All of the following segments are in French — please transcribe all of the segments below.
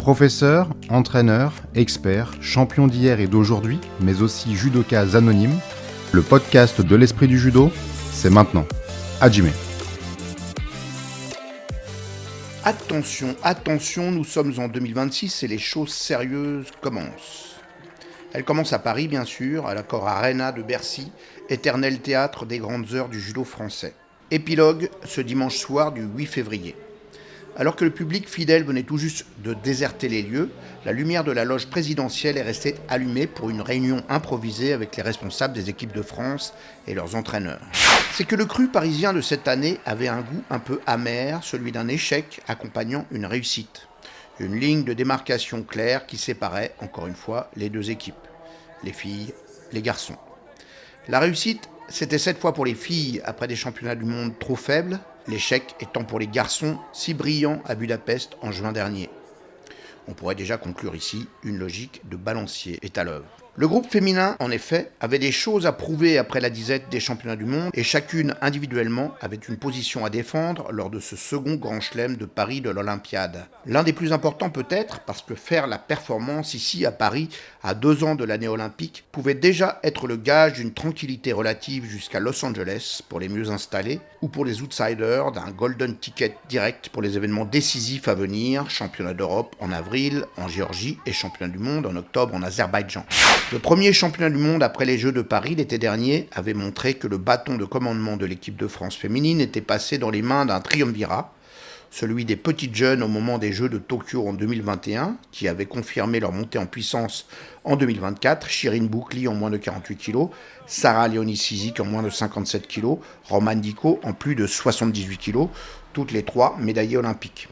Professeur, entraîneur, expert, champion d'hier et d'aujourd'hui, mais aussi judokas anonymes, le podcast de l'esprit du judo, c'est maintenant. Hajime. Attention, nous sommes en 2026 et les choses sérieuses commencent. Elles commencent à Paris, bien sûr, à l'accord Arena de Bercy, éternel théâtre des grandes heures du judo français. Épilogue ce dimanche soir du 8 février. Alors que le public fidèle venait tout juste de déserter les lieux, la lumière de la loge présidentielle est restée allumée pour une réunion improvisée avec les responsables des équipes de France et leurs entraîneurs. C'est que le cru parisien de cette année avait un goût un peu amer, celui d'un échec accompagnant une réussite. Une ligne de démarcation claire qui séparait, encore une fois, les deux équipes. Les filles, les garçons. La réussite, c'était cette fois pour les filles après des championnats du monde trop faibles, l'échec étant pour les garçons si brillants à Budapest en juin dernier. On pourrait déjà conclure ici une logique de balancier est à l'œuvre. Le groupe féminin, en effet, avait des choses à prouver après la disette des championnats du monde et chacune individuellement avait une position à défendre lors de ce second grand chelem de Paris de l'Olympiade. L'un des plus importants peut-être parce que faire la performance ici à Paris à 2 ans de l'année olympique pouvait déjà être le gage d'une tranquillité relative jusqu'à Los Angeles pour les mieux installés ou pour les outsiders d'un golden ticket direct pour les événements décisifs à venir, championnat d'Europe en avril en Géorgie et championnat du monde en octobre en Azerbaïdjan. Le premier championnat du monde après les Jeux de Paris l'été dernier avait montré que le bâton de commandement de l'équipe de France féminine était passé dans les mains d'un triumvirat, celui des petites jeunes au moment des Jeux de Tokyo en 2021, qui avaient confirmé leur montée en puissance en 2024, Shirin Boukli en moins de 48 kg, Sarah Leoni-Sizik en moins de 57 kg, Romane Dicko en plus de 78 kg, toutes les 3 médaillées olympiques.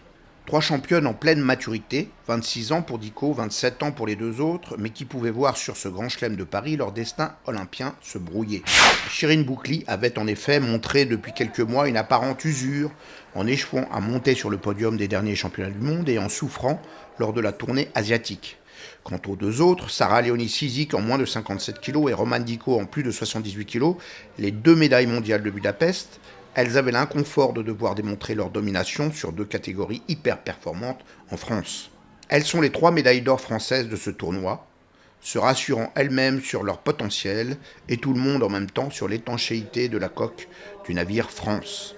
3 championnes en pleine maturité, 26 ans pour Dicko, 27 ans pour les deux autres, mais qui pouvaient voir sur ce grand chelem de Paris leur destin olympien se brouiller. Shirin Boukli avait en effet montré depuis quelques mois une apparente usure en échouant à monter sur le podium des derniers championnats du monde et en souffrant lors de la tournée asiatique. Quant aux deux autres, Sarah Leoni-Sizik en moins de 57 kg et Romane Dicko en plus de 78 kg, les 2 médailles mondiales de Budapest, elles avaient l'inconfort de devoir démontrer leur domination sur 2 catégories hyper performantes en France. Elles sont les 3 médailles d'or françaises de ce tournoi, se rassurant elles-mêmes sur leur potentiel et tout le monde en même temps sur l'étanchéité de la coque du navire France.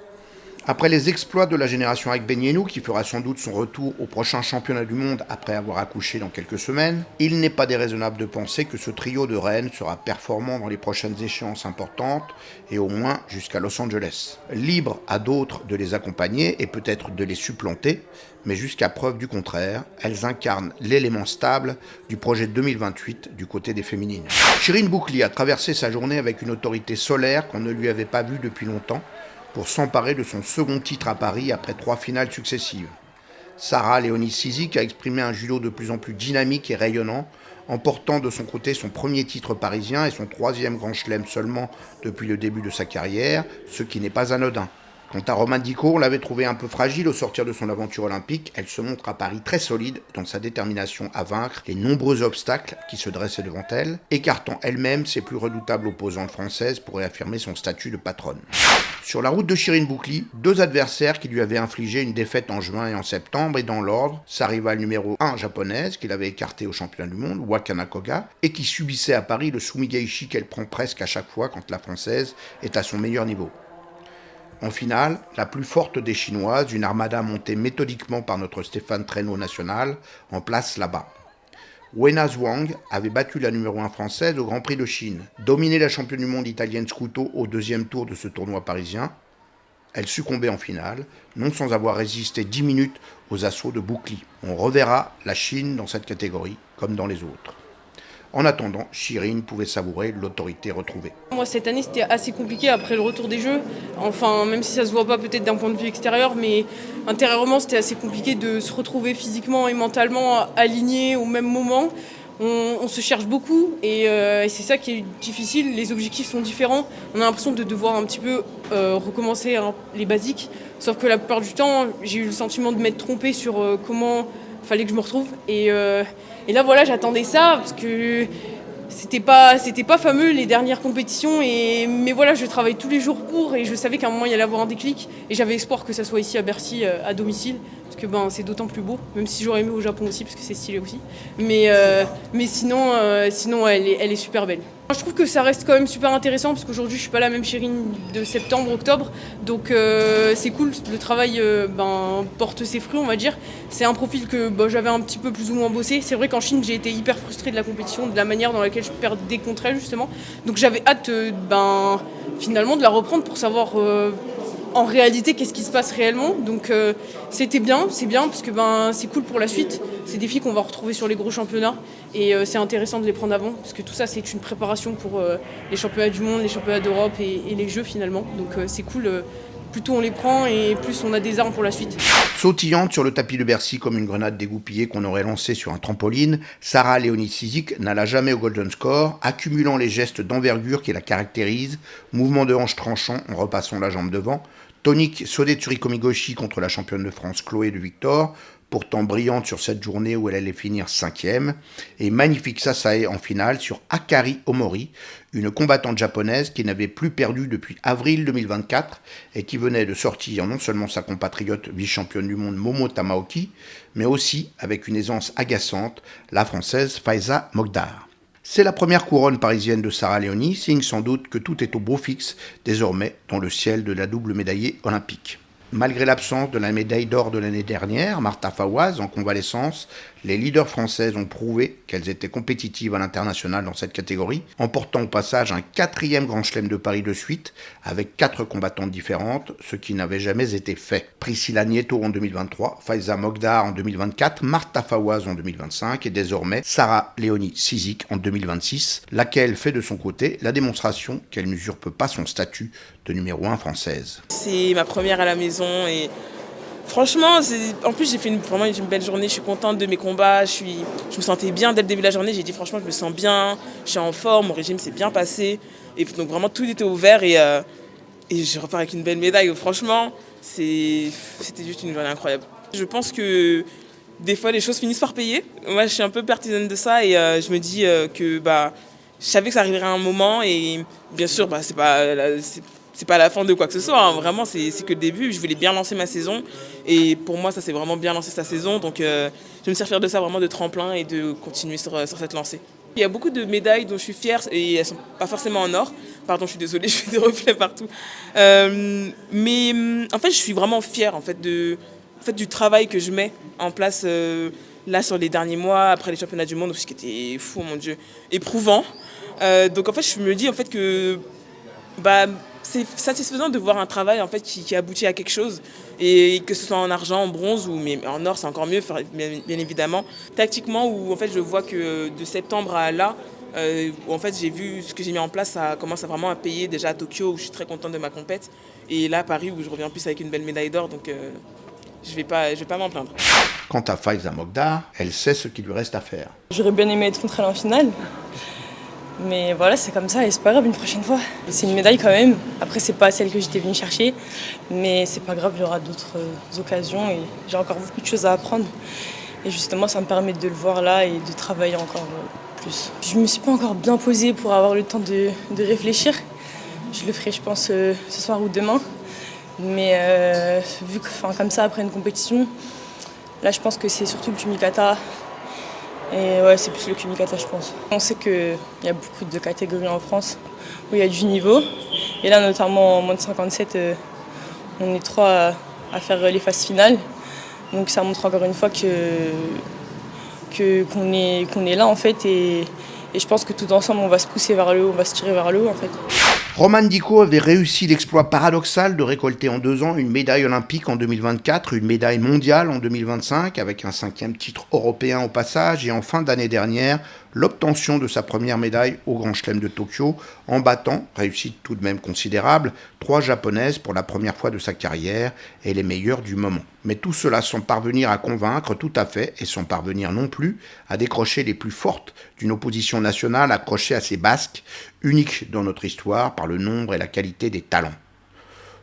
Après les exploits de la génération Agbenienou, qui fera sans doute son retour au prochain championnat du monde après avoir accouché dans quelques semaines, il n'est pas déraisonnable de penser que ce trio de reines sera performant dans les prochaines échéances importantes et au moins jusqu'à Los Angeles. Libre à d'autres de les accompagner et peut-être de les supplanter, mais jusqu'à preuve du contraire, elles incarnent l'élément stable du projet 2028 du côté des féminines. Shirin Boukli a traversé sa journée avec une autorité solaire qu'on ne lui avait pas vue depuis longtemps, pour s'emparer de son second titre à Paris après 3 finales successives. Sarah Leoni-Sizik a exprimé un judo de plus en plus dynamique et rayonnant, emportant de son côté son premier titre parisien et son 3e grand chelem seulement depuis le début de sa carrière, ce qui n'est pas anodin. Quant à Romane Dicko, on l'avait trouvée un peu fragile au sortir de son aventure olympique. Elle se montre à Paris très solide dans sa détermination à vaincre les nombreux obstacles qui se dressaient devant elle, écartant elle-même ses plus redoutables opposantes françaises pour réaffirmer son statut de patronne. Sur la route de Shirin Boukli, 2 adversaires qui lui avaient infligé une défaite en juin et en septembre, et dans l'ordre, sa rivale numéro 1 japonaise, qu'il avait écartée au championnat du monde, Wakana Koga, et qui subissait à Paris le Sumigaishi qu'elle prend presque à chaque fois quand la française est à son meilleur niveau. En finale, la plus forte des Chinoises, une armada montée méthodiquement par notre Stéphane Traîneau national, en place là-bas. Weina Zhuang avait battu la numéro 1 française au Grand Prix de Chine, dominé la championne du monde italienne Scuto au 2e tour de ce tournoi parisien. Elle succombait en finale, non sans avoir résisté 10 minutes aux assauts de Boukli. On reverra la Chine dans cette catégorie, comme dans les autres. En attendant, Shirin pouvait savourer l'autorité retrouvée. Moi, cette année, c'était assez compliqué après le retour des Jeux. Enfin, même si ça se voit pas peut-être d'un point de vue extérieur, mais intérieurement, c'était assez compliqué de se retrouver physiquement et mentalement alignés au même moment. On se cherche beaucoup et c'est ça qui est difficile. Les objectifs sont différents. On a l'impression de devoir un petit peu recommencer les basiques. Sauf que la plupart du temps, j'ai eu le sentiment de m'être trompée sur comment fallait que je me retrouve. Et là, voilà, j'attendais ça parce que c'était pas fameux les dernières compétitions, mais voilà, je travaille tous les jours pour, et je savais qu'à un moment il y allait avoir un déclic, et j'avais espoir que ça soit ici à Bercy, à domicile, parce que c'est d'autant plus beau, même si j'aurais aimé au Japon aussi, parce que c'est stylé aussi. Mais sinon, elle est super belle. Je trouve que ça reste quand même super intéressant, parce qu'aujourd'hui je suis pas la même Chérine de septembre, octobre, donc c'est cool, le travail porte ses fruits, on va dire. C'est un profil que j'avais un petit peu plus ou moins bossé. C'est vrai qu'en Chine j'ai été hyper frustrée de la compétition, de la manière dans laquelle je perdais contre elle justement, donc j'avais hâte finalement de la reprendre pour savoir en réalité qu'est-ce qui se passe réellement. Donc c'est bien parce que c'est cool pour la suite. C'est des filles qu'on va retrouver sur les gros championnats, et c'est intéressant de les prendre avant, parce que tout ça c'est une préparation pour les championnats du monde, les championnats d'Europe et les jeux finalement. Donc c'est cool, plus tôt on les prend et plus on a des armes pour la suite. Sautillante sur le tapis de Bercy comme une grenade dégoupillée qu'on aurait lancée sur un trampoline, Sarah Léonie Cizic n'alla jamais au Golden Score, accumulant les gestes d'envergure qui la caractérisent, mouvement de hanche tranchant en repassant la jambe devant, tonique Sodetsuri Komigoshi contre la championne de France Chloé de Victor, pourtant brillante sur cette journée où elle allait finir 5e, et magnifique Sasae en finale sur Akari Omori, une combattante japonaise qui n'avait plus perdu depuis avril 2024 et qui venait de sortir non seulement sa compatriote vice-championne du monde Momo Tamaoki, mais aussi, avec une aisance agaçante, la française Faiza Mogdar. C'est la première couronne parisienne de Sarah Léonie, signe sans doute que tout est au beau fixe désormais dans le ciel de la double médaillée olympique. Malgré l'absence de la médaille d'or de l'année dernière, Martha Fawaz en convalescence, les leaders françaises ont prouvé qu'elles étaient compétitives à l'international dans cette catégorie, emportant au passage un 4e Grand Chelem de Paris de suite, avec 4 combattantes différentes, ce qui n'avait jamais été fait. Priscilla Nieto en 2023, Faiza Mogdar en 2024, Martha Fawaz en 2025 et désormais Sarah Léonie Cizic en 2026, laquelle fait de son côté la démonstration qu'elle n'usurpe pas son statut de numéro 1 française. C'est ma première à la maison et franchement, en plus j'ai fait vraiment une belle journée, je suis contente de mes combats, je me sentais bien dès le début de la journée, j'ai dit franchement je me sens bien, je suis en forme, mon régime s'est bien passé, et donc vraiment tout était ouvert et je repars avec une belle médaille. Franchement, c'était juste une journée incroyable. Je pense que des fois les choses finissent par payer, moi je suis un peu partisane de ça et je me dis que je savais que ça arriverait à un moment et bien sûr c'est pas la fin de quoi que ce soit, hein. Vraiment c'est que le début, je voulais bien lancer ma saison et pour moi ça s'est vraiment bien lancé sa saison, donc je me servir de ça vraiment de tremplin et de continuer sur cette lancée. Il y a beaucoup de médailles dont je suis fière et elles sont pas forcément en or, pardon je suis désolée, je fais des reflets partout, mais en fait je suis vraiment fière en fait, du travail que je mets en place là sur les derniers mois après les championnats du monde, ce qui était fou, mon Dieu, éprouvant. Donc en fait je me dis en fait que c'est satisfaisant de voir un travail en fait qui aboutit à quelque chose, et que ce soit en argent, en bronze mais en or c'est encore mieux bien évidemment. Tactiquement, où en fait je vois que de septembre à là, où en fait j'ai vu ce que j'ai mis en place, ça commence vraiment à payer. Déjà à Tokyo où je suis très contente de ma compète, et là à Paris où je reviens en plus avec une belle médaille d'or, donc je vais pas m'en plaindre. Quant à Faiza Mogdar, elle sait ce qu'il lui reste à faire. J'aurais bien aimé être contre elle en finale. Mais voilà, c'est comme ça et c'est pas grave, une prochaine fois. C'est une médaille quand même. Après, c'est pas celle que j'étais venue chercher, mais c'est pas grave, il y aura d'autres occasions et j'ai encore beaucoup de choses à apprendre. Et justement, ça me permet de le voir là et de travailler encore plus. Je me suis pas encore bien posée pour avoir le temps de réfléchir. Je le ferai, je pense, ce soir ou demain. Mais vu que, comme ça, après une compétition, là, je pense que c'est surtout le Kumikata. Et ouais, c'est plus le Kumikata, je pense. On sait qu'il y a beaucoup de catégories en France où il y a du niveau. Et là, notamment en moins de 57, on est 3 à faire les phases finales. Donc ça montre encore une fois qu'on est là, en fait. Et je pense que tout ensemble, on va se pousser vers le haut, on va se tirer vers le haut, en fait. Romane Dicot avait réussi l'exploit paradoxal de récolter en 2 ans une médaille olympique en 2024, une médaille mondiale en 2025, avec un 5e titre européen au passage, et en fin d'année dernière, l'obtention de sa première médaille au Grand Chelem de Tokyo, en battant, réussite tout de même considérable, 3 japonaises pour la première fois de sa carrière, et les meilleures du moment. Mais tout cela sans parvenir à convaincre tout à fait, et sans parvenir non plus à décrocher les plus fortes d'une opposition nationale accrochée à ses basques, unique dans notre histoire par le nombre et la qualité des talents.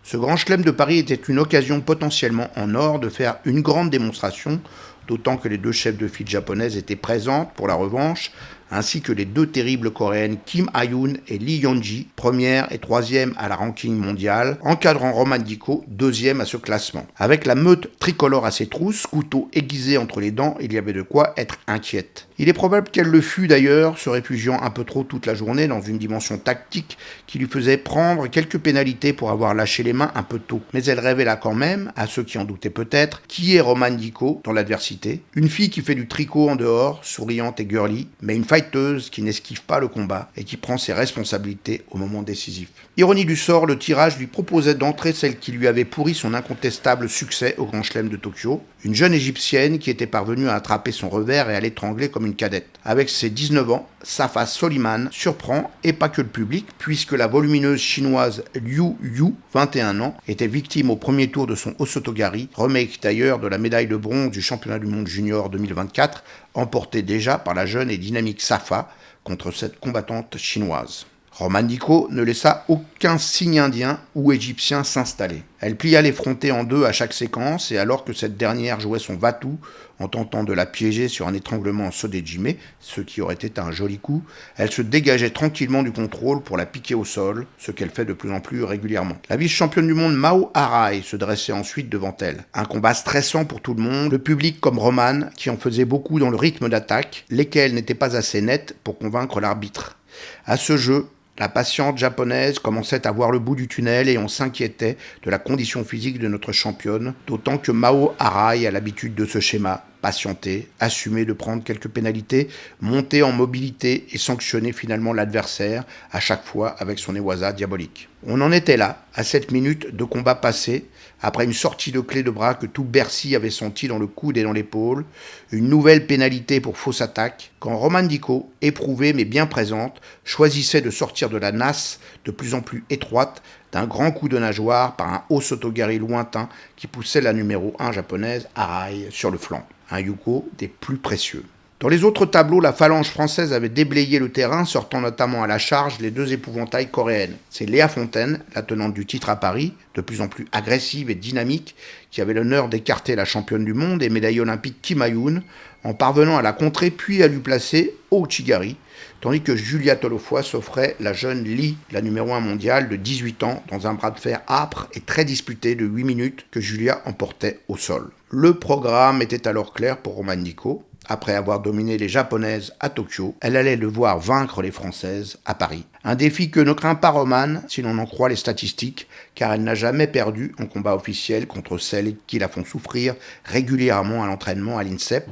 Ce Grand Chelem de Paris était une occasion potentiellement en or de faire une grande démonstration, d'autant que les 2 chefs de file japonaises étaient présentes pour la revanche, ainsi que les 2 terribles coréennes Kim Ha-yoon et Lee Yeon-ji, première et 3e à la ranking mondiale, encadrant Romane Dicot, 2e à ce classement. Avec la meute tricolore à ses trousses, couteau aiguisé entre les dents, il y avait de quoi être inquiète. Il est probable qu'elle le fût d'ailleurs, se réfugiant un peu trop toute la journée dans une dimension tactique qui lui faisait prendre quelques pénalités pour avoir lâché les mains un peu tôt. Mais elle révéla quand même, à ceux qui en doutaient peut-être, qui est Romane Dicot dans l'adversité. Une fille qui fait du tricot en dehors, souriante et girly, mais une fighteuse qui n'esquive pas le combat et qui prend ses responsabilités au moment décisif. Ironie du sort, le tirage lui proposait d'entrer celle qui lui avait pourri son incontestable succès au Grand Chelem de Tokyo, une jeune égyptienne qui était parvenue à attraper son revers et à l'étrangler comme une cadette. Avec ses 19 ans, Safa Soliman surprend, et pas que le public, puisque la volumineuse chinoise Liu Yu, 21 ans, était victime au premier tour de son Osotogari, remake d'ailleurs de la médaille de bronze du championnat du monde junior 2024, emportée déjà par la jeune et dynamique Safa contre cette combattante chinoise. Romane Dicot ne laissa aucun signe indien ou égyptien s'installer. Elle plia l'effrontée en 2 à chaque séquence et alors que cette dernière jouait son va-tout en tentant de la piéger sur un étranglement en sodejime, ce qui aurait été un joli coup, elle se dégageait tranquillement du contrôle pour la piquer au sol, ce qu'elle fait de plus en plus régulièrement. La vice-championne du monde Mao Arai se dressait ensuite devant elle. Un combat stressant pour tout le monde, le public comme Romane qui en faisait beaucoup dans le rythme d'attaque, lesquels n'étaient pas assez nets pour convaincre l'arbitre. À ce jeu, la patiente japonaise commençait à voir le bout du tunnel et on s'inquiétait de la condition physique de notre championne, d'autant que Mao Arai a l'habitude de ce schéma, patienter, assumer de prendre quelques pénalités, monter en mobilité et sanctionner finalement l'adversaire, à chaque fois avec son ewaza diabolique. On en était là, à 7 minutes de combat passé, après une sortie de clé de bras que tout Bercy avait senti dans le coude et dans l'épaule, une nouvelle pénalité pour fausse attaque, quand Romane Dicot, éprouvée mais bien présente, choisissait de sortir de la nasse de plus en plus étroite d'un grand coup de nageoire par un Osotogari lointain qui poussait la numéro 1 japonaise Arai sur le flanc. Un yuko des plus précieux. Dans les autres tableaux, la phalange française avait déblayé le terrain, sortant notamment à la charge les 2 épouvantails coréennes. C'est Léa Fontaine, la tenante du titre à Paris, de plus en plus agressive et dynamique, qui avait l'honneur d'écarter la championne du monde et médaille olympique Kim Ha-yoon, en parvenant à la contrer puis à lui placer au Uchigari, tandis que Julia Tolofoy s'offrait la jeune Lee, la numéro 1 mondiale de 18 ans, dans un bras de fer âpre et très disputé de 8 minutes que Julia emportait au sol. Le programme était alors clair pour Romane Dicot. Après avoir dominé les Japonaises à Tokyo, elle allait devoir vaincre les Françaises à Paris. Un défi que ne craint pas Romane, si l'on en croit les statistiques, car elle n'a jamais perdu en combat officiel contre celles qui la font souffrir régulièrement à l'entraînement à l'INSEP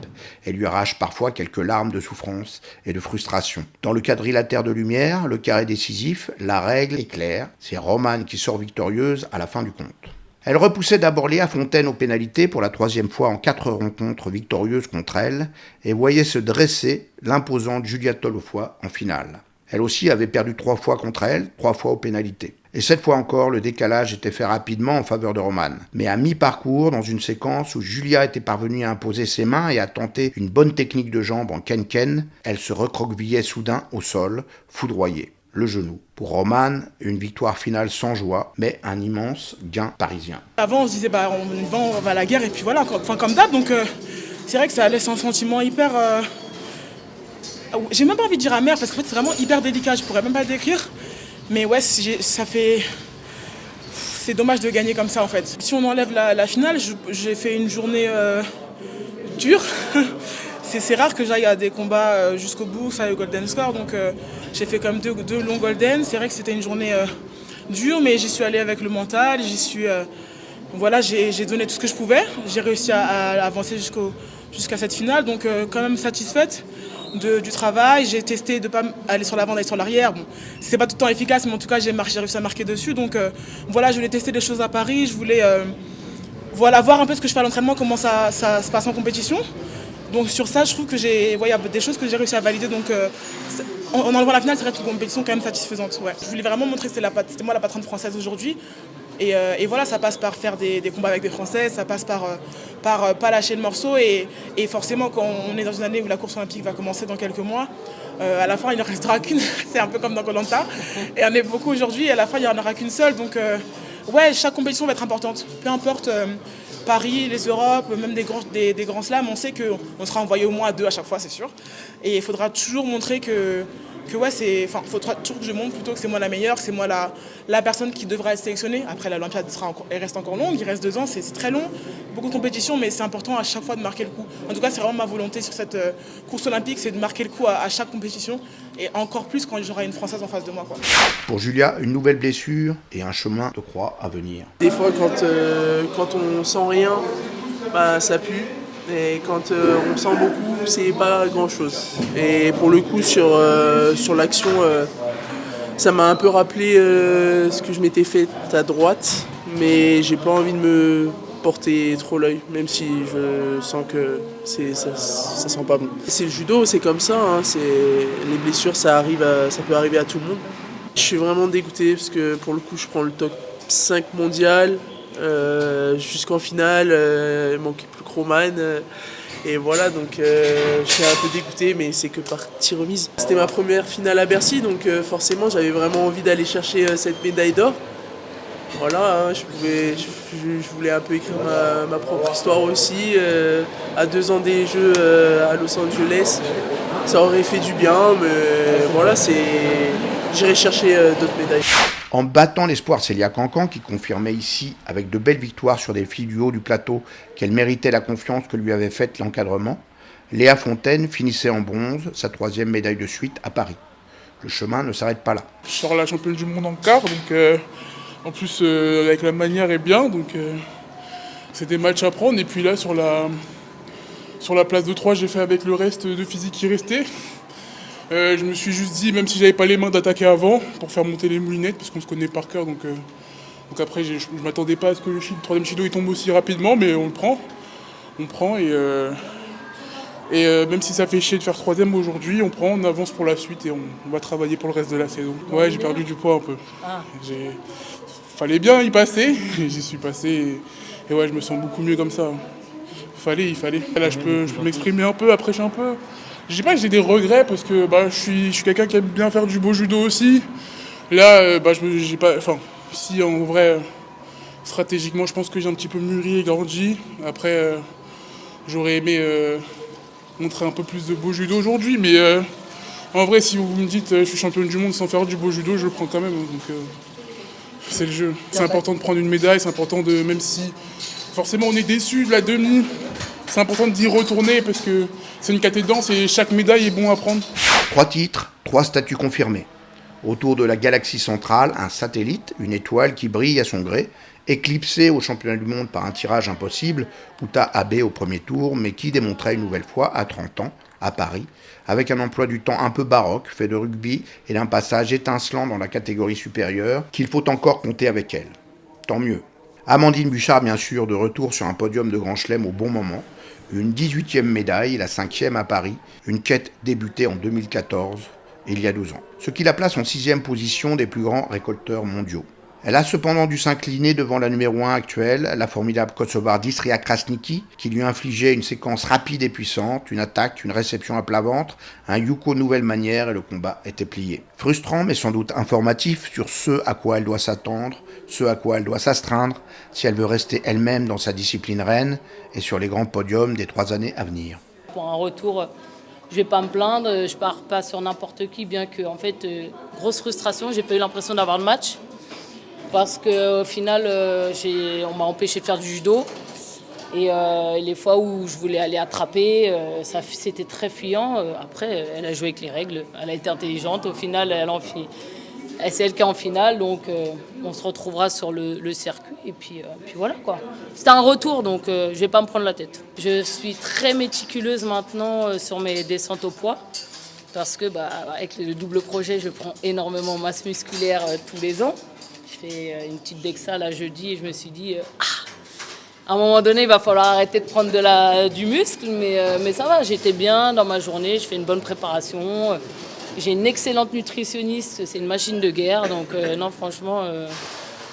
et lui arrachent parfois quelques larmes de souffrance et de frustration. Dans le quadrilatère de lumière, le carré décisif, la règle est claire, c'est Romane qui sort victorieuse à la fin du compte. Elle repoussait d'abord Léa Fontaine aux pénalités pour la 3e fois en 4 rencontres victorieuses contre elle et voyait se dresser l'imposante Julia Tolofoy en finale. Elle aussi avait perdu 3 fois contre elle, 3 fois aux pénalités. Et cette fois encore, le décalage était fait rapidement en faveur de Romane. Mais à mi-parcours, dans une séquence où Julia était parvenue à imposer ses mains et à tenter une bonne technique de jambe en ken-ken, elle se recroquevillait soudain au sol, foudroyée. Le genou. Pour Romane, une victoire finale sans joie, mais un immense gain parisien. Avant, on se disait, on va à la guerre et puis voilà, comme d'hab. Donc, c'est vrai que ça laisse un sentiment hyper... J'ai même pas envie de dire amer, parce qu'en fait, c'est vraiment hyper délicat. Je pourrais même pas le décrire. Mais ouais, ça fait... C'est dommage de gagner comme ça, en fait. Si on enlève la finale, j'ai fait une journée dure. C'est rare que j'aille à des combats jusqu'au bout, ça au Golden Score, donc j'ai fait comme deux longs Golden. C'est vrai que c'était une journée dure, mais j'y suis allée avec le mental, j'ai donné tout ce que je pouvais. J'ai réussi à avancer jusqu'à cette finale, donc quand même satisfaite du travail. J'ai testé de ne pas aller sur l'avant, d'aller sur l'arrière. Bon, c'est pas tout le temps efficace, mais en tout cas j'ai réussi à marquer dessus. Donc je voulais tester des choses à Paris, je voulais voir un peu ce que je fais à l'entraînement, comment ça se passe en compétition. Donc sur ça, je trouve que il y a des choses que j'ai réussi à valider. Donc en enlevant la finale, c'est vrai que c'est une compétition quand même satisfaisante. Ouais. Je voulais vraiment montrer que c'était moi la patronne française aujourd'hui. Et voilà, ça passe par faire des combats avec des Françaises, ça passe par pas lâcher le morceau. Et forcément, quand on est dans une année où la course olympique va commencer dans quelques mois, à la fin, il ne restera qu'une. C'est un peu comme dans Koh-Lanta. Et on est beaucoup aujourd'hui, et à la fin, il n'y en aura qu'une seule. Donc chaque compétition va être importante. Peu importe Paris, les Europes, même des grands slams, on sait qu'on sera envoyé au moins à 2 à chaque fois, c'est sûr. Et il faudra toujours montrer faudra toujours que je montre plutôt que c'est moi la meilleure, que c'est moi la personne qui devra être sélectionnée. Après, l'Olympiade elle reste encore longue, il reste 2 ans, c'est très long, beaucoup de compétitions, mais c'est important à chaque fois de marquer le coup. En tout cas, c'est vraiment ma volonté sur cette course olympique, c'est de marquer le coup à chaque compétition, et encore plus quand j'aurai une Française en face de moi, quoi. Pour Julia, une nouvelle blessure et un chemin de croix à venir. Des fois, quand on sent rien, ça pue. Et quand on sent beaucoup, c'est pas grand chose. Et pour le coup, sur l'action, ça m'a un peu rappelé ce que je m'étais fait à droite, mais j'ai pas envie de me porter trop l'œil, même si je sens que ça sent pas bon. C'est le judo, c'est comme ça, hein, les blessures, ça peut arriver à tout le monde. Je suis vraiment dégoûté parce que pour le coup, je prends le top 5 mondial. Jusqu'en finale, il manquait plus que Roman. Et voilà, donc je suis un peu dégoûté, mais c'est que partie remise. C'était ma première finale à Bercy, donc forcément j'avais vraiment envie d'aller chercher cette médaille d'or. Voilà, hein, je voulais un peu écrire ma propre histoire aussi. À 2 ans des Jeux à Los Angeles, ça aurait fait du bien, mais voilà, j'irai chercher d'autres médailles. En battant l'espoir Célia Cancan, qui confirmait ici, avec de belles victoires sur des filles du haut du plateau, qu'elle méritait la confiance que lui avait faite l'encadrement, Léa Fontaine finissait en bronze, sa 3e médaille de suite à Paris. Le chemin ne s'arrête pas là. Je sors la championne du monde en quart, donc en plus avec la manière est bien, donc c'est des matchs à prendre. Et puis là sur la place de 3, j'ai fait avec le reste de physique qui restait. Je me suis juste dit, même si j'avais pas les mains, d'attaquer avant pour faire monter les moulinettes, parce qu'on se connaît par cœur. Donc après, je m'attendais pas à ce que le 3e Shido il tombe aussi rapidement, mais on le prend. Et même si ça fait chier de faire 3e aujourd'hui, on prend, on avance pour la suite et on va travailler pour le reste de la saison. Ouais, j'ai perdu du poids un peu. Fallait bien y passer, j'y suis passé et ouais, je me sens beaucoup mieux comme ça. Il fallait. Là, je peux m'exprimer un peu, après je dis pas que j'ai des regrets parce que je suis quelqu'un qui aime bien faire du beau judo aussi. Là, j'ai pas. Enfin, si en vrai, stratégiquement, je pense que j'ai un petit peu mûri et grandi. Après, j'aurais aimé montrer un peu plus de beau judo aujourd'hui, mais en vrai, si vous me dites je suis championne du monde sans faire du beau judo, je le prends quand même. Donc, c'est le jeu. C'est important de prendre une médaille, c'est important même si forcément on est déçu de la demi. C'est important d'y retourner parce que c'est une caté de danse et chaque médaille est bon à prendre. 3 titres, 3 statuts confirmés. Autour de la galaxie centrale, un satellite, une étoile qui brille à son gré, éclipsé au championnat du monde par un tirage impossible, Uta Abe au premier tour, mais qui démontrait une nouvelle fois à 30 ans, à Paris, avec un emploi du temps un peu baroque, fait de rugby et d'un passage étincelant dans la catégorie supérieure, qu'il faut encore compter avec elle. Tant mieux. Amandine Buchard, bien sûr, de retour sur un podium de Grand Chelem au bon moment. Une 18e médaille, la 5e à Paris, une quête débutée en 2014, il y a 12 ans. Ce qui la place en 6e position des plus grands récolteurs mondiaux. Elle a cependant dû s'incliner devant la numéro 1 actuelle, la formidable kosovarde Istria Krasniki, qui lui infligeait une séquence rapide et puissante, une attaque, une réception à plat ventre, un yuko nouvelle manière et le combat était plié. Frustrant mais sans doute informatif sur ce à quoi elle doit s'attendre, ce à quoi elle doit s'astreindre, si elle veut rester elle-même dans sa discipline reine et sur les grands podiums des 3 années à venir. Pour un retour, je vais pas me plaindre, je pars pas sur n'importe qui, bien que, en fait, grosse frustration, j'ai pas eu l'impression d'avoir le match. Parce qu'au final, on m'a empêché de faire du judo. Et les fois où je voulais aller attraper, c'était très fuyant. Après, elle a joué avec les règles, elle a été intelligente. Au final, c'est elle qui est en finale, donc on se retrouvera sur le circuit. Et puis voilà, quoi. C'était un retour, donc je vais pas me prendre la tête. Je suis très méticuleuse maintenant sur mes descentes au poids. Parce que avec le double crochet, je prends énormément de masse musculaire tous les ans. Je fais une petite DEXA là jeudi et je me suis dit à un moment donné il va falloir arrêter de prendre du muscle, mais ça va, j'étais bien dans ma journée, je fais une bonne préparation, j'ai une excellente nutritionniste, c'est une machine de guerre, donc non franchement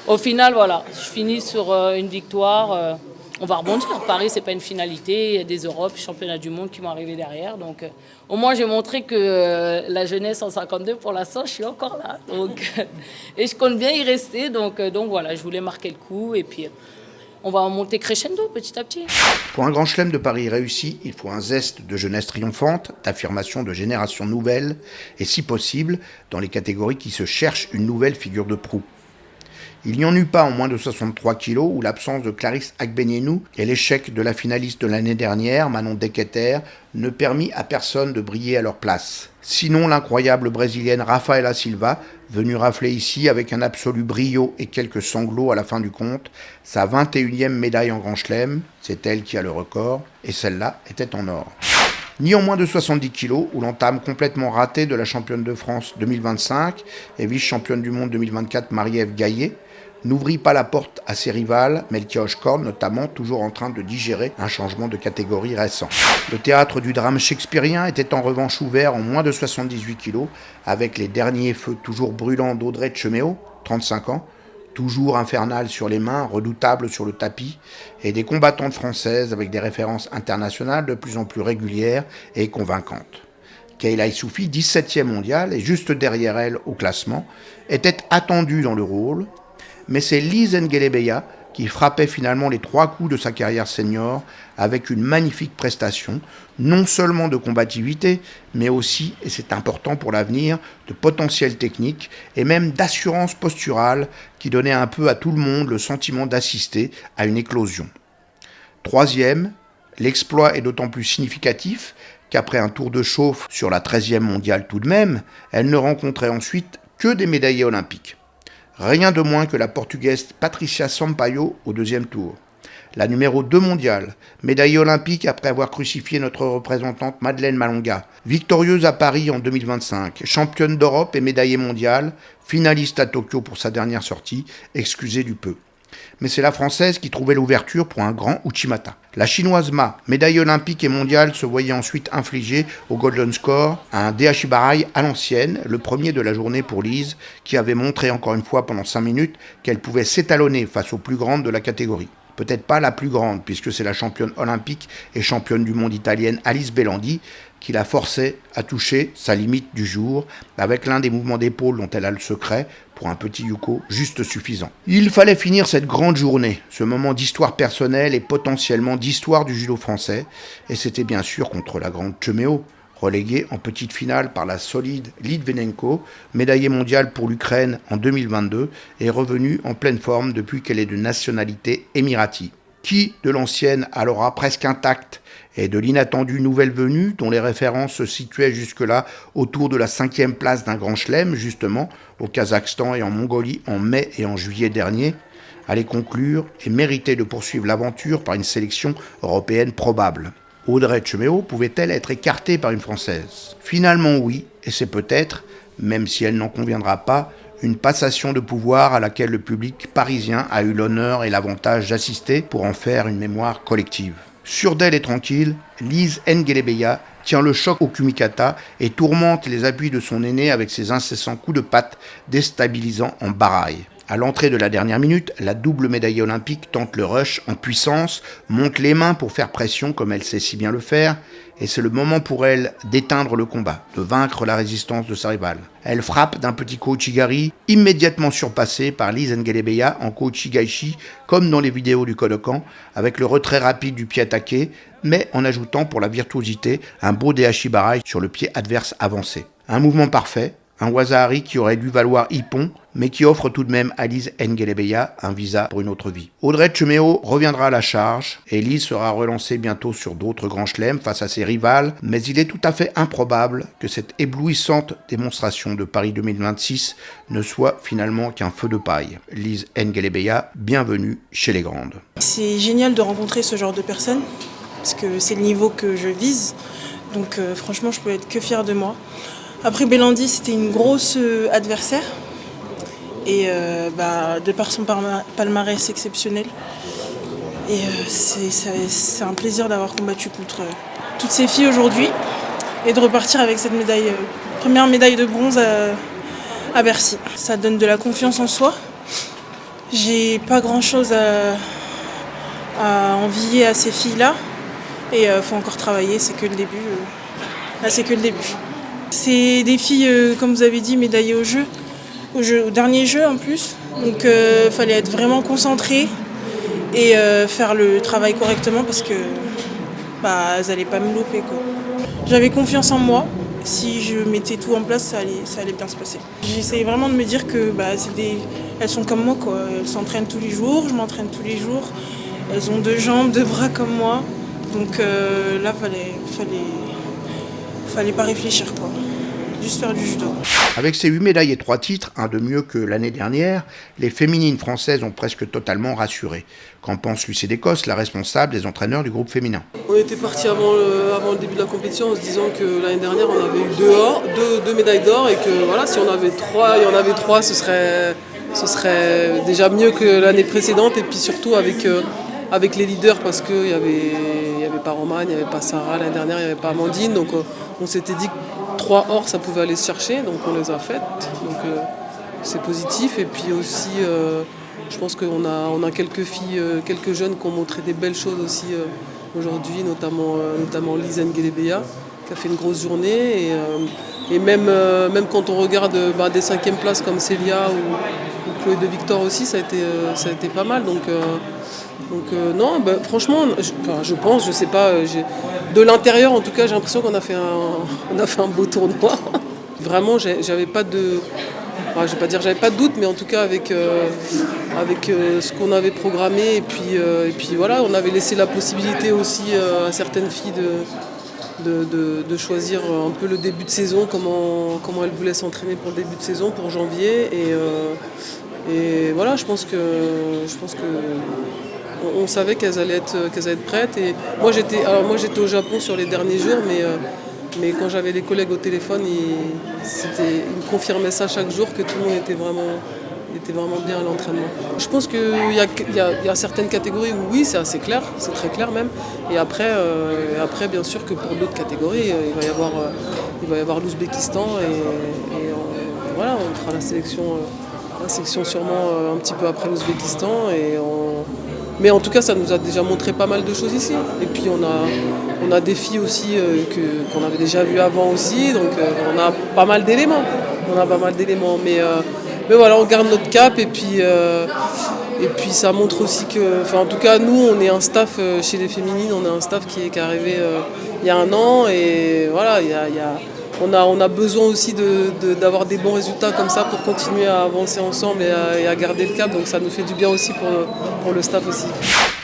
au final voilà, je finis sur une victoire. On va rebondir. Paris, c'est pas une finalité. Il y a des Europes, championnats du monde qui vont arriver derrière. Donc, au moins, j'ai montré que la jeunesse en 52, pour l'instant, je suis encore là. Donc, et je compte bien y rester. Donc voilà, je voulais marquer le coup. Et puis, on va monter crescendo petit à petit. Pour un grand chelem de Paris réussi, il faut un zeste de jeunesse triomphante, d'affirmation de générations nouvelles, et si possible, dans les catégories qui se cherchent une nouvelle figure de proue. Il n'y en eut pas en moins de 63 kilos où l'absence de Clarisse Agbenienou et l'échec de la finaliste de l'année dernière, Manon Deketer, ne permit à personne de briller à leur place. Sinon l'incroyable brésilienne Rafaela Silva, venue rafler ici avec un absolu brio et quelques sanglots à la fin du compte, sa 21e médaille en Grand Chelem, c'est elle qui a le record, et celle-là était en or. Ni en moins de 70 kilos, où l'entame complètement ratée de la championne de France 2025 et vice-championne du monde 2024 Marie-Ève Gaillet, n'ouvrit pas la porte à ses rivales, Melchior Korn notamment, toujours en train de digérer un changement de catégorie récent. Le théâtre du drame shakespearien était en revanche ouvert en moins de 78 kilos, avec les derniers feux toujours brûlants d'Audrey Tcheméo, 35 ans, toujours infernale sur les mains, redoutable sur le tapis, et des combattantes françaises avec des références internationales de plus en plus régulières et convaincantes. Kayla Issoufi, 17e mondiale, et juste derrière elle au classement, était attendue dans le rôle, mais c'est Lise Ngelebeya qui frappait finalement les 3 coups de sa carrière senior avec une magnifique prestation, non seulement de combativité, mais aussi, et c'est important pour l'avenir, de potentiel technique et même d'assurance posturale qui donnait un peu à tout le monde le sentiment d'assister à une éclosion. 3e, l'exploit est d'autant plus significatif qu'après un tour de chauffe sur la 13e mondiale tout de même, elle ne rencontrait ensuite que des médaillés olympiques. Rien de moins que la Portugaise Patricia Sampaio au 2e tour. La numéro 2 mondiale, médaillée olympique après avoir crucifié notre représentante Madeleine Malonga. Victorieuse à Paris en 2025, championne d'Europe et médaillée mondiale, finaliste à Tokyo pour sa dernière sortie, excusez du peu. Mais c'est la Française qui trouvait l'ouverture pour un grand Uchimata. La Chinoise Ma, médaille olympique et mondiale, se voyait ensuite infliger au Golden Score un Deachibarai à l'ancienne, le premier de la journée pour Lise, qui avait montré encore une fois pendant 5 minutes qu'elle pouvait s'étalonner face aux plus grandes de la catégorie. Peut-être pas la plus grande, puisque c'est la championne olympique et championne du monde italienne Alice Bellandi qui la forçait à toucher sa limite du jour, avec l'un des mouvements d'épaule dont elle a le secret, pour un petit Yuko juste suffisant. Il fallait finir cette grande journée, ce moment d'histoire personnelle et potentiellement d'histoire du judo français, et c'était bien sûr contre la grande Tcheméo, reléguée en petite finale par la solide Litvinenko, médaillée mondiale pour l'Ukraine en 2022 et revenue en pleine forme depuis qu'elle est de nationalité émirati. Qui de l'ancienne alors presque intacte et de l'inattendue nouvelle venue dont les références se situaient jusque-là autour de la 5e place d'un grand chelem, justement, au Kazakhstan et en Mongolie en mai et en juillet dernier, allait conclure et mériter de poursuivre l'aventure par une sélection européenne probable. Audrey Tcheméo pouvait-elle être écartée par une Française ? Finalement oui, et c'est peut-être, même si elle n'en conviendra pas, une passation de pouvoir à laquelle le public parisien a eu l'honneur et l'avantage d'assister pour en faire une mémoire collective. Sûre d'elle et tranquille, Lise Ngelebeya tient le choc au kumikata et tourmente les appuis de son aîné avec ses incessants coups de patte déstabilisants en baraille. À l'entrée de la dernière minute, la double médaillée olympique tente le rush en puissance, monte les mains pour faire pression comme elle sait si bien le faire, et c'est le moment pour elle d'éteindre le combat, de vaincre la résistance de sa rivale. Elle frappe d'un petit Kouchigari, immédiatement surpassé par Lise Ngelebeya en Kouchigaishi, comme dans les vidéos du Kodokan, avec le retrait rapide du pied attaqué, mais en ajoutant pour la virtuosité un beau Deachibarai sur le pied adverse avancé. Un mouvement parfait, un Waza-Hari qui aurait dû valoir Ippon, mais qui offre tout de même à Lise Ngelebeya un visa pour une autre vie. Audrey Tcheméo reviendra à la charge, et Lise sera relancée bientôt sur d'autres grands chelems face à ses rivales, mais il est tout à fait improbable que cette éblouissante démonstration de Paris 2026 ne soit finalement qu'un feu de paille. Lise Ngelebeya, bienvenue chez les grandes. C'est génial de rencontrer ce genre de personnes, parce que c'est le niveau que je vise, donc franchement je peux être que fière de moi. Après Bellandi, c'était une grosse adversaire et de par son palmarès exceptionnel. Et c'est un plaisir d'avoir combattu contre toutes ces filles aujourd'hui et de repartir avec cette médaille, première médaille de bronze à Bercy. Ça donne de la confiance en soi. J'ai pas grand chose à envier à ces filles-là et faut encore travailler, c'est que le début. Là c'est que le début. C'est des filles, comme vous avez dit, médaillées au dernier jeu en plus. Donc fallait être vraiment concentré et faire le travail correctement parce que elles n'allaient pas me louper, quoi. J'avais confiance en moi. Si je mettais tout en place, ça allait bien se passer. J'essaye vraiment de me dire que elles sont comme moi, quoi. Elles s'entraînent tous les jours, je m'entraîne tous les jours. Elles ont 2 jambes, 2 bras comme moi. Donc là, fallait pas réfléchir, quoi. Juste faire du judo. Avec ses 8 médailles et 3 titres, un de mieux que l'année dernière, les féminines françaises ont presque totalement rassuré. Qu'en pense Lucie d'Écosse, la responsable des entraîneurs du groupe féminin? On était parti avant le début de la compétition en se disant que l'année dernière on avait eu 2 médailles d'or et que voilà, si on avait 3, ce serait déjà mieux que l'année précédente et puis surtout avec les leaders parce qu'il n'y avait pas Romane, il n'y avait pas Sarah, l'année dernière il n'y avait pas Amandine, donc on s'était dit que 3 or ça pouvait aller se chercher, donc on les a faites, donc c'est positif. Et puis aussi je pense qu'on a quelques filles, quelques jeunes qui ont montré des belles choses aussi aujourd'hui, notamment Lise Ngelebea qui a fait une grosse journée et même quand on regarde des 5e places comme Célia ou Chloé de Victor aussi, ça a été pas mal. Donc non, franchement, je pense, je sais pas, de l'intérieur en tout cas, j'ai l'impression qu'on a fait un beau tournoi. Vraiment, j'avais pas de, je vais pas dire j'avais pas de doute, mais en tout cas avec ce qu'on avait programmé et puis voilà, on avait laissé la possibilité aussi à certaines filles de choisir un peu le début de saison, comment elles voulaient s'entraîner pour le début de saison, pour janvier et voilà, je pense que on savait qu'elles allaient être prêtes. Et moi j'étais au Japon sur les derniers jours, mais quand j'avais les collègues au téléphone, ils me confirmaient ça chaque jour, que tout le monde était vraiment bien à l'entraînement. Je pense qu'il y a certaines catégories où oui, c'est assez clair, c'est très clair même. Et après bien sûr que pour d'autres catégories, il va y avoir l'Ouzbékistan et voilà, on fera la sélection sûrement un petit peu après l'Ouzbékistan. Mais en tout cas, ça nous a déjà montré pas mal de choses ici. Et puis on a des filles aussi qu'on avait déjà vues avant aussi, donc on a pas mal d'éléments. Mais voilà, on garde notre cap et puis ça montre aussi que, en tout cas, nous, on est un staff chez les féminines, on est un staff qui est arrivé il y a 1 an et voilà, on a besoin aussi d'avoir des bons résultats comme ça pour continuer à avancer ensemble et à garder le cap. Donc ça nous fait du bien aussi pour le staff aussi.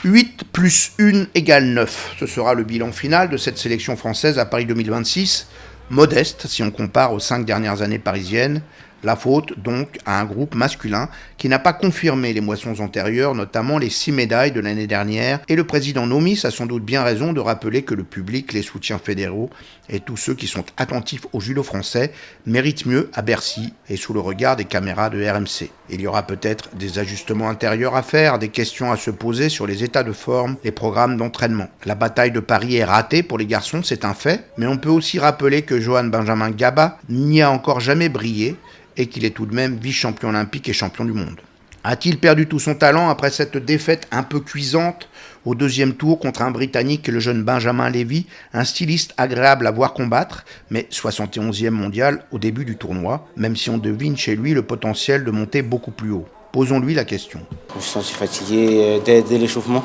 8 plus 1 égale 9. Ce sera le bilan final de cette sélection française à Paris 2026. Modeste si on compare aux 5 dernières années parisiennes. La faute, donc, à un groupe masculin qui n'a pas confirmé les moissons antérieures, notamment les 6 médailles de l'année dernière. Et le président Nomis a sans doute bien raison de rappeler que le public, les soutiens fédéraux et tous ceux qui sont attentifs au judo français méritent mieux à Bercy et sous le regard des caméras de RMC. Il y aura peut-être des ajustements intérieurs à faire, des questions à se poser sur les états de forme, les programmes d'entraînement. La bataille de Paris est ratée pour les garçons, c'est un fait, mais on peut aussi rappeler que Johan Benjamin Gaba n'y a encore jamais brillé, et qu'il est tout de même vice-champion olympique et champion du monde. A-t-il perdu tout son talent après cette défaite un peu cuisante au 2e tour contre un Britannique, le jeune Benjamin Levy, un styliste agréable à voir combattre, mais 71e mondial au début du tournoi, même si on devine chez lui le potentiel de monter beaucoup plus haut. Posons-lui la question. Je me suis senti fatigué dès l'échauffement.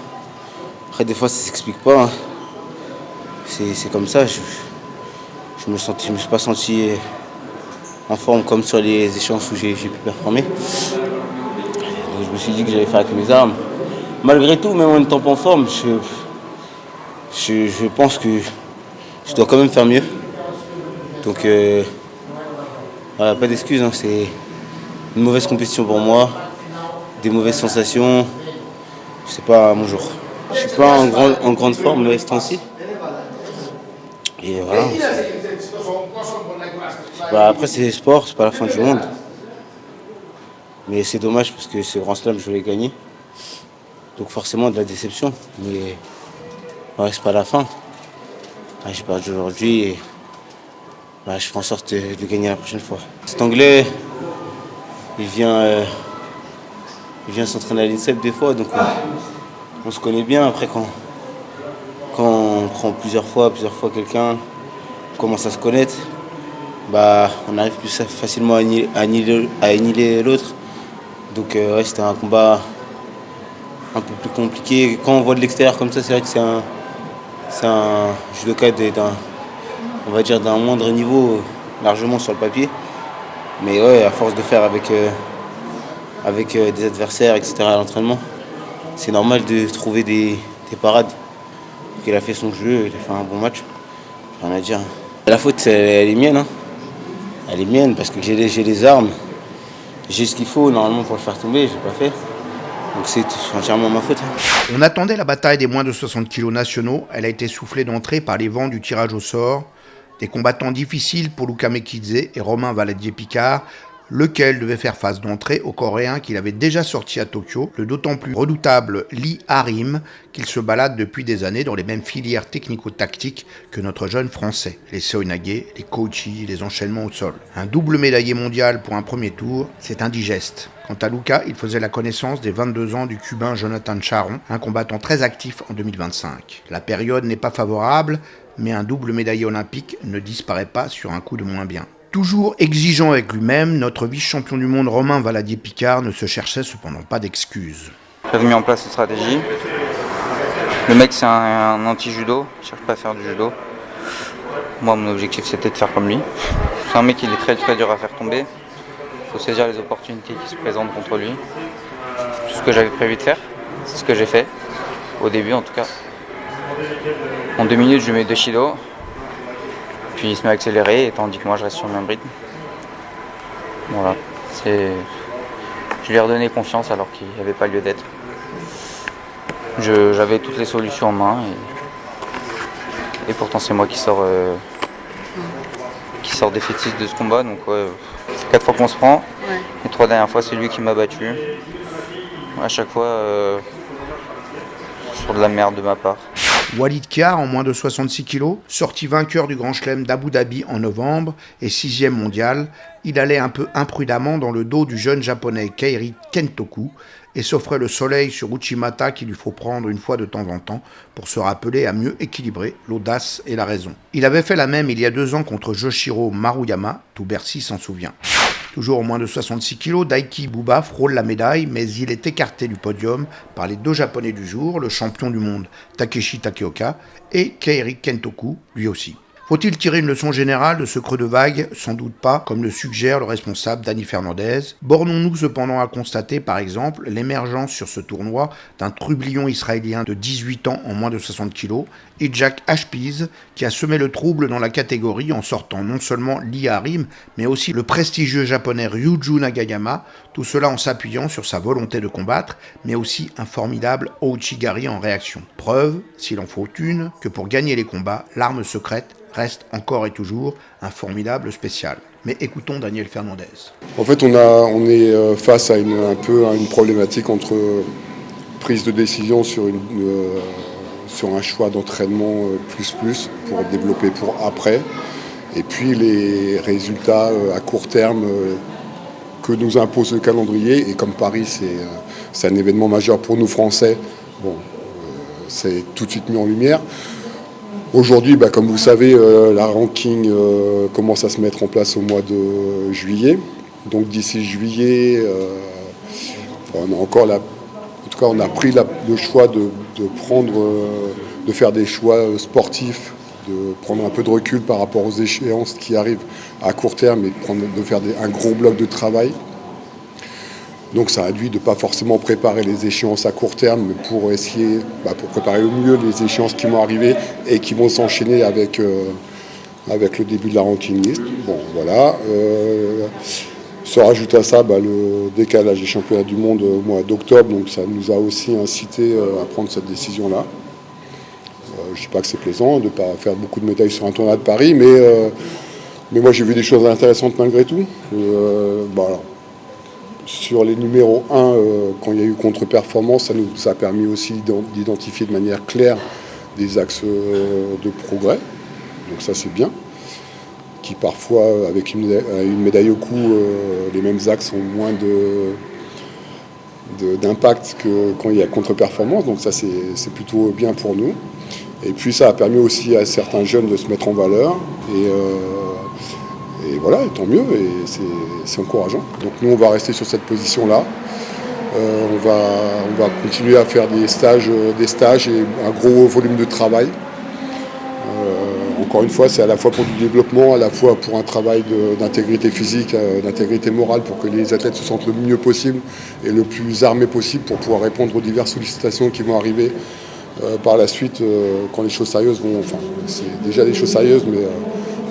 Après, des fois, ça ne s'explique pas. Hein. C'est comme ça. Je me suis pas senti en forme comme sur les échéances où j'ai pu performer. Donc, je me suis dit que j'allais faire avec mes armes. Malgré tout, même en étant pas en forme, je pense que je dois quand même faire mieux. Donc, voilà, pas d'excuses, hein, c'est une mauvaise compétition pour moi, des mauvaises sensations. C'est pas mon jour. Je suis pas en grande forme ce temps-ci. Et voilà. Après, c'est le sport, c'est pas la fin du monde. Mais c'est dommage parce que ce grand slam, je voulais gagner. Donc forcément de la déception. Mais ouais, c'est pas la fin. J'ai perdu aujourd'hui et je ferai en sorte de gagner la prochaine fois. Cet Anglais, il vient s'entraîner à l'INSEP des fois, donc on se connaît bien. Après, quand on prend plusieurs fois quelqu'un, on commence à se connaître, on arrive plus facilement à annihiler l'autre. Donc ouais, c'était un combat un peu plus compliqué. Quand on voit de l'extérieur comme ça, c'est vrai que c'est un judoka on va dire d'un moindre niveau, largement sur le papier. Mais ouais, à force de faire avec des adversaires, etc. à l'entraînement, c'est normal de trouver des parades. Il a fait son jeu, il a fait un bon match, rien à dire. La faute, elle est mienne. Hein. Elle est mienne parce que j'ai les armes, j'ai ce qu'il faut normalement pour le faire tomber, je l'ai pas fait. Donc c'est entièrement ma faute. Hein. On attendait la bataille des moins de 60 kilos nationaux. Elle a été soufflée d'entrée par les vents du tirage au sort. Des combattants difficiles pour Luka Mekidze et Romain Valadier-Picard, lequel devait faire face d'entrée au Coréen qu'il avait déjà sorti à Tokyo, le d'autant plus redoutable Lee Ha-rim, qu'il se balade depuis des années dans les mêmes filières technico-tactiques que notre jeune Français, les seoinage, les kochi, les enchaînements au sol. Un double médaillé mondial pour un premier tour, c'est indigeste. Quant à Luka, il faisait la connaissance des 22 ans du Cubain Jonathan Charon, un combattant très actif en 2025. La période n'est pas favorable, mais un double médaillé olympique ne disparaît pas sur un coup de moins bien. Toujours exigeant avec lui-même, notre vice-champion du monde Romain Valadier-Picard ne se cherchait cependant pas d'excuses. J'avais mis en place une stratégie. Le mec c'est un anti-judo, il ne cherche pas à faire du judo. Moi mon objectif c'était de faire comme lui. C'est un mec qui est très très dur à faire tomber. Il faut saisir les opportunités qui se présentent contre lui. Tout ce que j'avais prévu de faire, c'est ce que j'ai fait. Au début en tout cas. En 2 minutes, je lui mets 2 kilos. Puis il se met à accélérer, tandis que moi je reste sur le même rythme. Voilà. Je lui ai redonné confiance alors qu'il n'y avait pas lieu d'être. J'avais toutes les solutions en main. Et pourtant c'est moi qui sors défaitiste de ce combat. Donc ouais, c'est 4 fois qu'on se prend. Ouais. Les 3 dernières fois c'est lui qui m'a battu. À chaque fois sur de la merde de ma part. Walid Kia, en moins de 66 kg, sorti vainqueur du Grand Chelem d'Abu Dhabi en novembre et 6e mondial, il allait un peu imprudemment dans le dos du jeune japonais Keiri Kentoku et s'offrait le soleil sur Uchimata qu'il lui faut prendre une fois de temps en temps pour se rappeler à mieux équilibrer l'audace et la raison. Il avait fait la même il y a 2 ans contre Joshiro Maruyama, tout Bercy s'en souvient. Toujours au moins de 66 kg, Daiki Buba frôle la médaille, mais il est écarté du podium par les 2 Japonais du jour, le champion du monde Takeshi Takeoka et Keiri Kentoku, lui aussi. Faut-il tirer une leçon générale de ce creux de vague? Sans doute pas, comme le suggère le responsable Dani Fernandez. Bornons-nous cependant à constater, par exemple, l'émergence sur ce tournoi d'un trublion israélien de 18 ans en moins de 60 kg, Ijak Ashpiz, qui a semé le trouble dans la catégorie en sortant non seulement Lee Ha-rim, mais aussi le prestigieux japonais Ryuju Nagayama, tout cela en s'appuyant sur sa volonté de combattre, mais aussi un formidable Ouchigari en réaction. Preuve, s'il en faut une, que pour gagner les combats, l'arme secrète reste encore et toujours un formidable spécial. Mais écoutons Daniel Fernandez. En fait, on est face à une problématique entre prise de décision sur un choix d'entraînement plus pour développer pour après, et puis les résultats à court terme que nous impose le calendrier. Et comme Paris, c'est un événement majeur pour nous Français, bon, c'est tout de suite mis en lumière. Aujourd'hui, comme vous le savez, la ranking commence à se mettre en place au mois de juillet. Donc d'ici juillet, on a pris le choix de faire des choix sportifs, de prendre un peu de recul par rapport aux échéances qui arrivent à court terme et de faire un gros bloc de travail. Donc ça induit de ne pas forcément préparer les échéances à court terme, mais pour essayer, pour préparer au mieux les échéances qui vont arriver et qui vont s'enchaîner avec le début de la ranking list. Bon, voilà. Se rajoute à ça le décalage des championnats du monde au mois d'octobre, donc ça nous a aussi incité à prendre cette décision-là. Je ne dis pas que c'est plaisant de ne pas faire beaucoup de médailles sur un tournoi de Paris, mais moi j'ai vu des choses intéressantes malgré tout. Alors, sur les numéros 1, quand il y a eu contre-performance, ça nous a permis aussi d'identifier de manière claire des axes de progrès. Donc ça c'est bien. Qui parfois, avec une médaille au cou, les mêmes axes ont moins d'impact que quand il y a contre-performance. Donc ça c'est plutôt bien pour nous. Et puis ça a permis aussi à certains jeunes de se mettre en valeur. Et voilà, tant mieux, et c'est encourageant. Donc nous, on va rester sur cette position-là. On va continuer à faire des stages et un gros volume de travail. Encore une fois, c'est à la fois pour du développement, à la fois pour un travail d'intégrité physique, d'intégrité morale, pour que les athlètes se sentent le mieux possible et le plus armés possible pour pouvoir répondre aux diverses sollicitations qui vont arriver par la suite quand les choses sérieuses vont... Enfin, c'est déjà des choses sérieuses, mais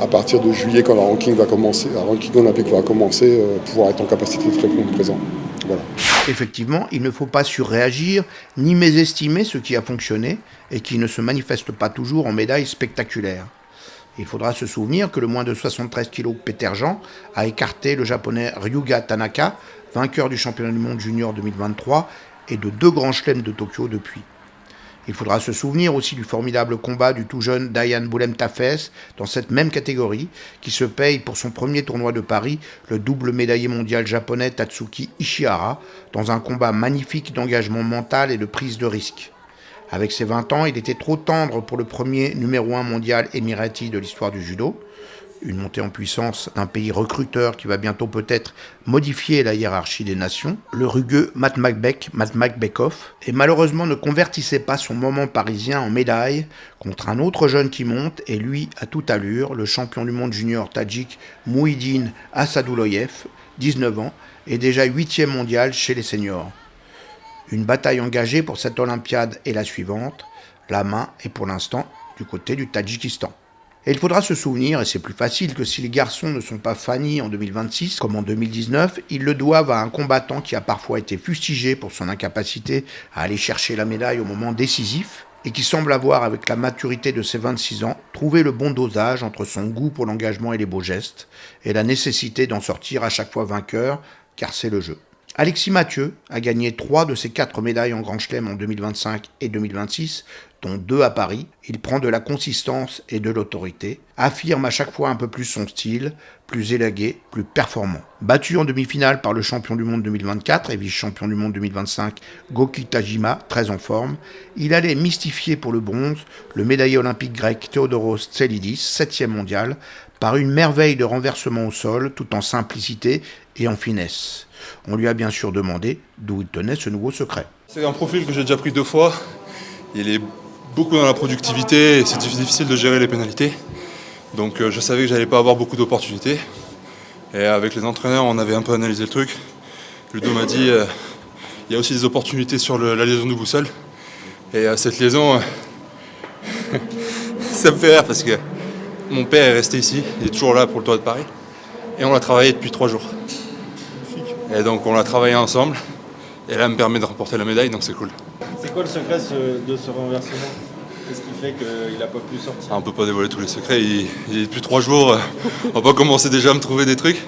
à partir de juillet, quand le ranking olympique va commencer, pouvoir être en capacité de répondre présent. Voilà. Effectivement, il ne faut pas surréagir ni mésestimer ce qui a fonctionné et qui ne se manifeste pas toujours en médailles spectaculaires. Il faudra se souvenir que le moins de 73 kg Peter Jean a écarté le japonais Ryuga Tanaka, vainqueur du championnat du monde junior 2023 et de 2 grands chelems de Tokyo depuis. Il faudra se souvenir aussi du formidable combat du tout jeune Dayan Boulem-Tafes dans cette même catégorie, qui se paye pour son premier tournoi de Paris le double médaillé mondial japonais Tatsuki Ishihara, dans un combat magnifique d'engagement mental et de prise de risque. Avec ses 20 ans, il était trop tendre pour le premier numéro 1 mondial émirati de l'histoire du judo. Une montée en puissance d'un pays recruteur qui va bientôt peut-être modifier la hiérarchie des nations, le rugueux Matmakbekov, et malheureusement ne convertissait pas son moment parisien en médaille contre un autre jeune qui monte, et lui à toute allure, le champion du monde junior tadjik Mouhidine Asadouloyev, 19 ans, et déjà 8e mondial chez les seniors. Une bataille engagée pour cette Olympiade est la suivante, la main est pour l'instant du côté du Tadjikistan. Et il faudra se souvenir, et c'est plus facile, que si les garçons ne sont pas fannis en 2026, comme en 2019, ils le doivent à un combattant qui a parfois été fustigé pour son incapacité à aller chercher la médaille au moment décisif, et qui semble avoir, avec la maturité de ses 26 ans, trouvé le bon dosage entre son goût pour l'engagement et les beaux gestes, et la nécessité d'en sortir à chaque fois vainqueur, car c'est le jeu. Alexis Mathieu a gagné 3 de ses 4 médailles en Grand Chelem en 2025 et 2026, dont 2 à Paris. Il prend de la consistance et de l'autorité, affirme à chaque fois un peu plus son style, plus élagué, plus performant. Battu en demi-finale par le champion du monde 2024 et vice-champion du monde 2025, Goki Tajima, très en forme, il allait mystifier pour le bronze le médaillé olympique grec Theodoros Tselidis, 7e mondial, par une merveille de renversement au sol, tout en simplicité et en finesse. On lui a bien sûr demandé d'où il tenait ce nouveau secret. C'est un profil que j'ai déjà pris 2 fois. Il est beaucoup dans la productivité et c'est difficile de gérer les pénalités. Donc je savais que j'allais pas avoir beaucoup d'opportunités. Et avec les entraîneurs, on avait un peu analysé le truc. Ludo m'a dit il y a aussi des opportunités sur la liaison de boussole. Et cette liaison, ça me fait rire parce que mon père est resté ici, il est toujours là pour le Tour de Paris. Et on l'a travaillé depuis 3 jours. Et donc on l'a travaillé ensemble. Et là, elle me permet de remporter la médaille, donc c'est cool. C'est quoi le secret de ce renversement? Qu'est-ce qui fait qu'il n'a pas pu sortir? On ne peut pas dévoiler tous les secrets. Il est depuis 3 jours. On va pas commencer déjà à me trouver des trucs.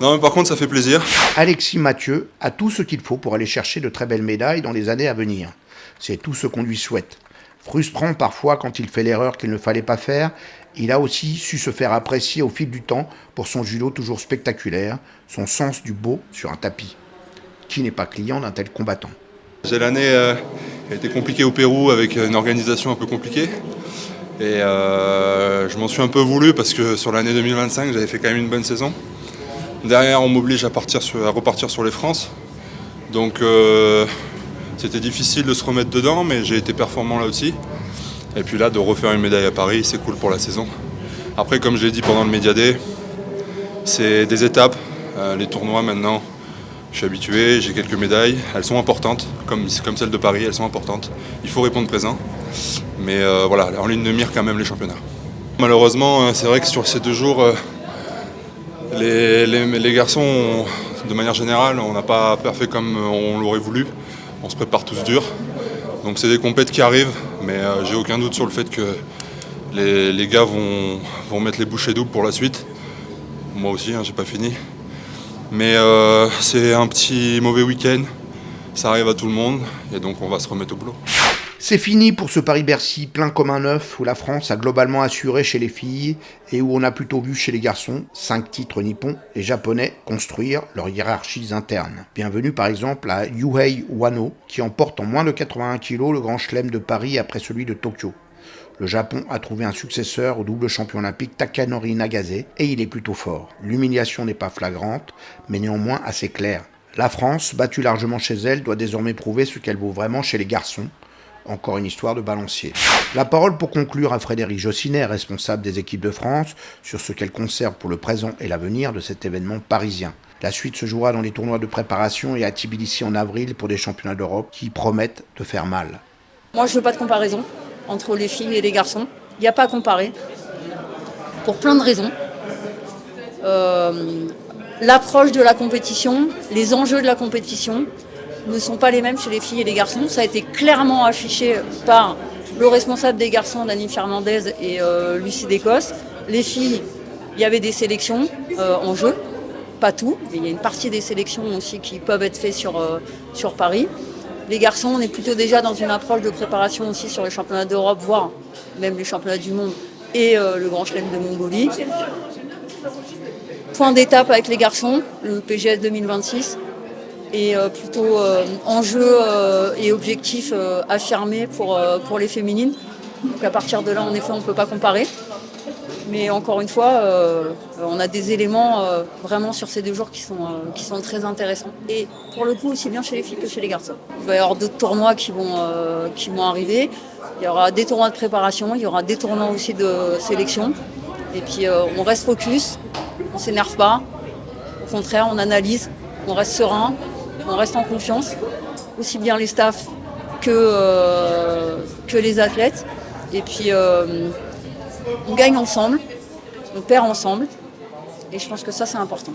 Non, mais par contre, ça fait plaisir. Alexis Mathieu a tout ce qu'il faut pour aller chercher de très belles médailles dans les années à venir. C'est tout ce qu'on lui souhaite. Frustrant parfois quand il fait l'erreur qu'il ne fallait pas faire, il a aussi su se faire apprécier au fil du temps pour son judo toujours spectaculaire, son sens du beau sur un tapis. Qui n'est pas client d'un tel combattant? L'année a été compliquée au Pérou avec une organisation un peu compliquée. Et je m'en suis un peu voulu parce que sur l'année 2025, j'avais fait quand même une bonne saison. Derrière, on m'oblige à repartir sur les France. Donc c'était difficile de se remettre dedans, mais j'ai été performant là aussi. Et puis là, de refaire une médaille à Paris, c'est cool pour la saison. Après, comme je l'ai dit pendant le Media Day, c'est des étapes. Les tournois maintenant, je suis habitué, j'ai quelques médailles. Elles sont importantes, comme celle de Paris, elles sont importantes. Il faut répondre présent. Mais voilà, en ligne de mire quand même les championnats. Malheureusement, c'est vrai que sur ces 2 jours, les garçons, de manière générale, on n'a pas fait comme on l'aurait voulu. On se prépare tous dur. Donc c'est des compètes qui arrivent, mais j'ai aucun doute sur le fait que les gars vont mettre les bouchées doubles pour la suite. Moi aussi, j'ai pas fini. Mais c'est un petit mauvais week-end. Ça arrive à tout le monde, et donc on va se remettre au boulot. C'est fini pour ce Paris-Bercy plein comme un œuf où la France a globalement assuré chez les filles et où on a plutôt vu chez les garçons, 5 titres nippons, les Japonais construire leurs hiérarchies internes. Bienvenue par exemple à Yuhei Wano qui emporte en moins de 81 kg le Grand Chelem de Paris après celui de Tokyo. Le Japon a trouvé un successeur au double champion olympique Takanori Nagase et il est plutôt fort. L'humiliation n'est pas flagrante, mais néanmoins assez claire. La France, battue largement chez elle, doit désormais prouver ce qu'elle vaut vraiment chez les garçons. Encore une histoire de balancier. La parole pour conclure à Frédéric Jossinet, responsable des équipes de France, sur ce qu'elle conserve pour le présent et l'avenir de cet événement parisien. La suite se jouera dans les tournois de préparation et à Tbilissi en avril pour des championnats d'Europe qui promettent de faire mal. Moi, je veux pas de comparaison entre les filles et les garçons. Il n'y a pas à comparer, pour plein de raisons. L'approche de la compétition, les enjeux de la compétition ne sont pas les mêmes chez les filles et les garçons. Ça a été clairement affiché par le responsable des garçons, Dani Fernandez et Lucie d'Écosse. Les filles, il y avait des sélections en jeu, pas tout, mais il y a une partie des sélections aussi qui peuvent être faites sur Paris. Les garçons, on est plutôt déjà dans une approche de préparation aussi sur les championnats d'Europe, voire même les championnats du monde et le Grand Chelem de Mongolie. Point d'étape avec les garçons, le PGS 2026. Et plutôt enjeu et objectif affirmés pour les féminines. Donc à partir de là, en effet, on ne peut pas comparer. Mais encore une fois, on a des éléments vraiment sur ces 2 jours qui sont très intéressants. Et pour le coup, aussi bien chez les filles que chez les garçons. Il va y avoir d'autres tournois qui vont arriver. Il y aura des tournois de préparation, il y aura des tournois aussi de sélection. Et puis on reste focus, on ne s'énerve pas. Au contraire, on analyse, on reste serein. On reste en confiance, aussi bien les staffs que les athlètes. Et puis, on gagne ensemble, on perd ensemble. Et je pense que ça, c'est important.